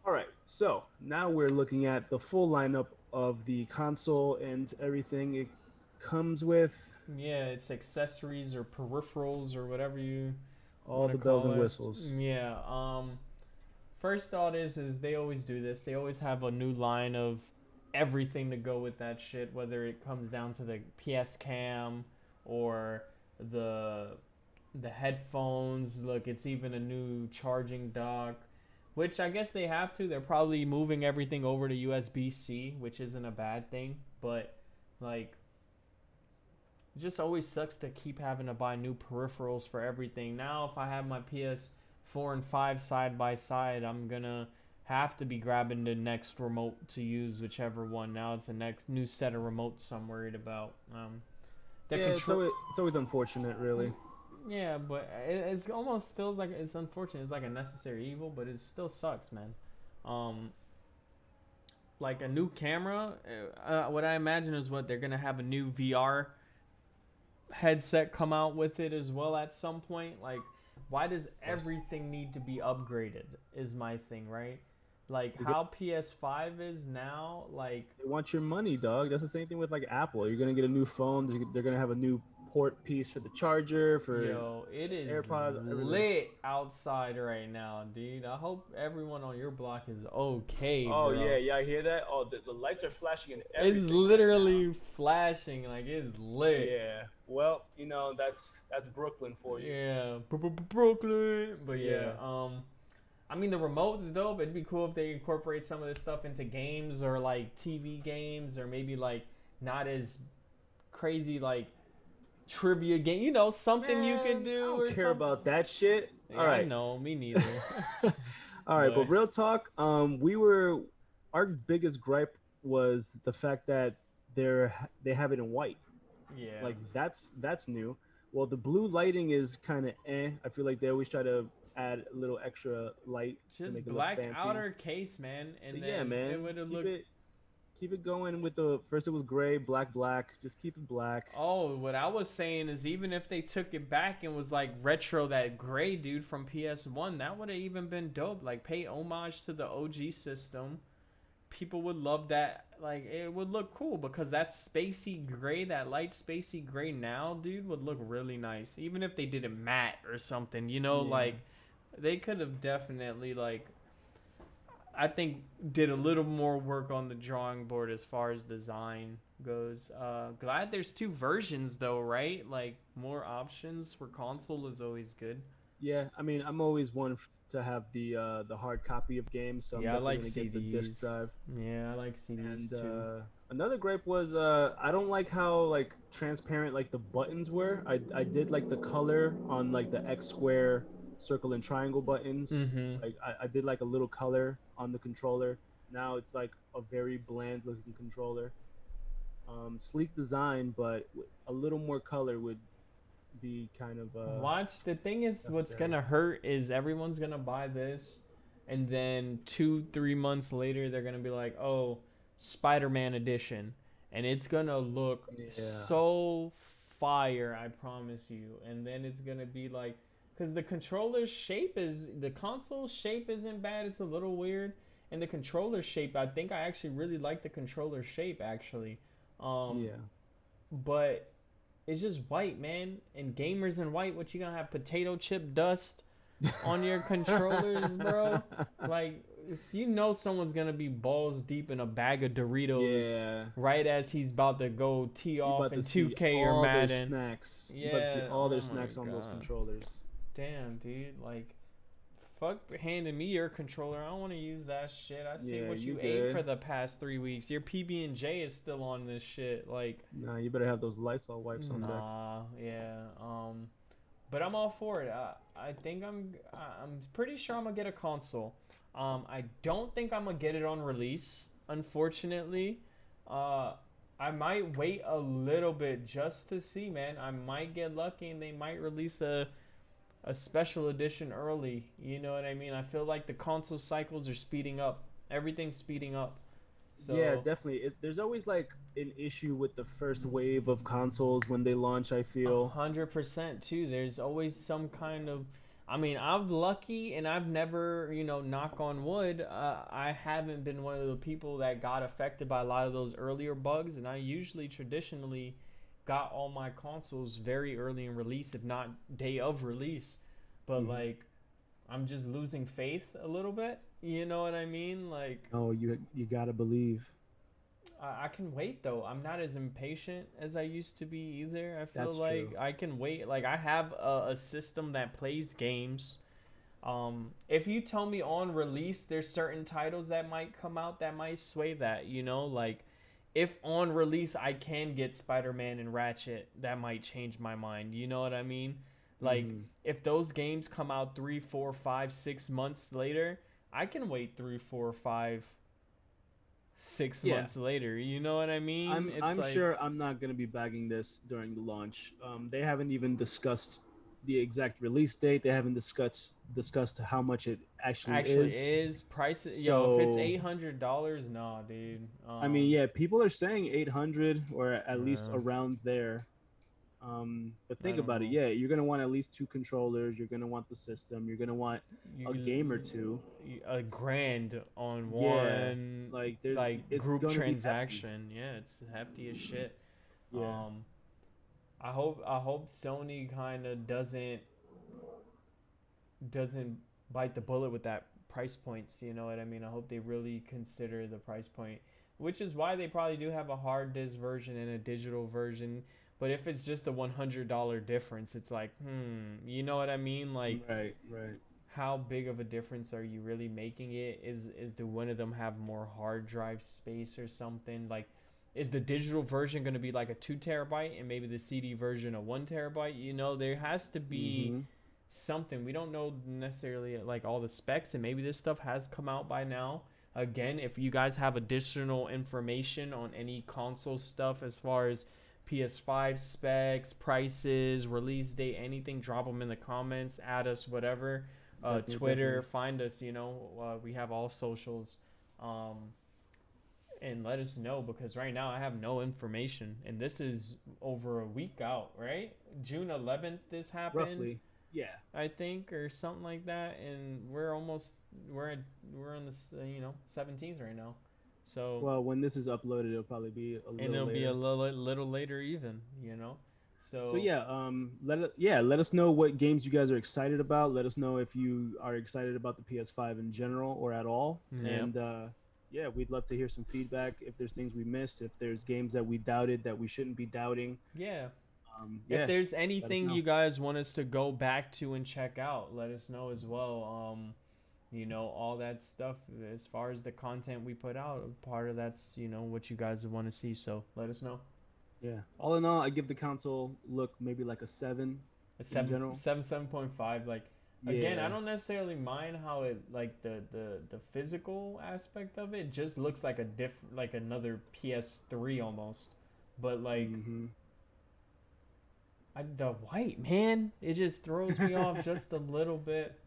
All right, so now we're looking at the full lineup of the console and everything it comes with, Yeah, it's accessories or peripherals or whatever you all want to the bells call and it. whistles. Yeah. First thought is they always do this. They always have a new line of everything to go with that shit, whether it comes down to the PS Cam or the the headphones. Look, it's even a new charging dock, which I guess they have to. They're probably moving everything over to USB C, which isn't a bad thing, but like it just always sucks to keep having to buy new peripherals for everything. Now, if I have my PS4 and 5 side by side, I'm gonna have to be grabbing the next remote to use whichever one. Now it's the next new set of remotes I'm worried about. The Yeah, control. it's always unfortunate, really. Yeah, but it almost feels like it's unfortunate. It's like a necessary evil, but it still sucks, man. Um, like a new camera. What I imagine is what they're gonna have a new VR headset come out with it as well at some point. Like, why does Of course. everything need to be upgraded? Is my thing, right? Like Because how PS5 is now. Like, they want your money, dog. That's the same thing with like Apple. You're gonna get a new phone. They're gonna have a new port piece for the charger, for yo, it is AirPods, everything. lit outside right now, dude. I hope everyone on your block is okay, Oh yeah, bro. yeah, I hear that. Oh, the lights are flashing and It's everything right now. literally flashing, like it's lit. Yeah. Well, that's Brooklyn for you. Yeah, Brooklyn. But yeah, Yeah. I mean, the remote is dope. It'd be cool if they incorporate some of this stuff into games or like TV games or maybe like not as crazy like trivia game. You know, something you could Man, I do don't or care something. about that shit. All Yeah, I right. know. Me neither. All right, but But real talk, our biggest gripe was the fact that they have it in white. yeah, Like that's new. Well, the blue lighting is kind of eh. I feel like they always try to add a little extra light to just make it look black fancy. outer case, man, But and yeah, then it man, would have looked. keep it going with the first it was gray, black, black. Just keep it black. Oh, what I was saying is even if they took it back and was like retro that gray dude from PS1, that would have even been dope. Like pay homage to the OG system. People would love that. Like it would look cool because that spacey gray, that light spacey gray now, dude, would look really nice. Even if they did it matte or something, Yeah. like they could have definitely like I think did a little more work on the drawing board as far as design goes. Glad there's two versions though, right? Like more options for console is always good. Yeah, I mean, I'm always one to have the hard copy of games, so I'm Yeah, I definitely like gonna get the disc CDs. drive. Yeah, I like CDs And too. another gripe was I don't like how like transparent like the buttons were. I did like the color on like the X square, circle and triangle buttons. Mm-hmm. Like I did like a little color on the controller. Now it's like a very bland looking controller. Sleek design, but a little more color would be kind of Watch. The thing is, what's necessary. gonna hurt is everyone's gonna buy this, and then 2, 3 months later, they're gonna be like, "Oh, Spider-Man edition," and it's gonna look Yeah, so fire. I promise you. And then it's gonna be like, because the controller's shape is the console shape isn't bad. It's a little weird, and the controller shape. I think I actually really like the controller shape actually. Um, yeah. but it's just white, man. And gamers in white, what you gonna have potato chip dust on your controllers, bro? Like, someone's gonna be balls deep in a bag of Doritos Yeah, right as he's about to go tee you off about to in see 2K or all their Madden. snacks. You about to see Yeah, all their oh my snacks on those god. controllers. Damn, dude. Like, fuck handing me your controller. I don't want to use that shit. I see Yeah, what you you ate for good. the past 3 weeks. Your PB&J is still on this shit. Like, Nah, you better have those Lysol wipes on deck. nah, yeah. But I'm all for it. I think I'm pretty sure I'm gonna get a console. I don't think I'm gonna get it on release, unfortunately. Uh, I might wait a little bit just to see, man. I might get lucky and they might release a special edition early. You know what I mean? I feel like the console cycles are speeding up. Everything's speeding up. Yeah, So definitely. There's always like an issue with the first wave of consoles when they launch, I feel. 100% too. There's always some kind of. I mean, I'm lucky, and I've never, knock on wood, I haven't been one of the people that got affected by a lot of those earlier bugs. And I usually traditionally got all my consoles very early in release, if not day of release. But Hmm. like, I'm just losing faith a little bit. You know what I mean? Like, Oh, you gotta believe. I can wait though. I'm not as impatient as I used to be either. I feel That's like true. I can wait. Like I have a system that plays games. If you tell me on release there's certain titles that might come out that might sway that, like if on release I can get Spider-Man and Ratchet, that might change my mind. You know what I mean? Like Hmm. if those games come out 3, 4, 5, 6 months later, I can wait 3, 4, 5, 6 Yeah, months later. You know what I mean? It's I'm like sure I'm not gonna be bagging this during the launch. They haven't even discussed the exact release date. They haven't discussed how much it actually actually is. is price. Yo, if it's So $800, nah, dude. I mean, yeah, people are saying 800 or at least Uh, around there. But I think don't about it. know. Yeah, you're gonna want at least two controllers. You're gonna want the system. You're gonna want a game or two. A grand on Yeah, one like there's like it's group gonna be hefty. transaction. Yeah, it's hefty as shit. Yeah, Um, I hope Sony kind of doesn't bite the bullet with that price points. You know what I mean? I hope they really consider the price point, which is why they probably do have a hard disk version and a digital version. But if it's just a $100 difference, it's like, you know what I mean? Like, right, right. how big of a difference are you really making it? Is do one of them have more hard drive space or something? Like, is the digital version going to be like a 2 terabyte and maybe the CD version a 1 terabyte? There has to be Mm-hmm. something. We don't know necessarily like all the specs, and maybe this stuff has come out by now. Again, if you guys have additional information on any console stuff as far as PS5 specs, prices, release date, anything, drop them in the comments, add us, whatever. Definitely, Twitter, definitely. find us. We have all socials. Um, and let us know, because right now I have no information, and this is over a week out, right? June 11th, this happened, Roughly. Yeah. I think, or something like that, and we're almost we're we're on this 17th right now, so Well, when this is uploaded, it'll probably be a and little it'll be a later. little later even, So so yeah, let us know what games you guys are excited about. Let us know if you are excited about the PS5 in general or at all. yeah, And yeah, we'd love to hear some feedback. If there's things we missed, if there's games that we doubted that we shouldn't be doubting, yeah. If yeah, there's let us anything know. you guys want us to go back to and check out, let us know as well. All that stuff as far as the content we put out, part of that's what you guys want to see, so let us know. Yeah. All in all, I give the console look maybe like a 7 A in 7 general. 7 7.5, like, again, I Yeah. don't necessarily mind how it, like, the physical aspect of it just looks like like another PS3 almost, but like, Mm-hmm. the white, man, it just throws me off just a little bit.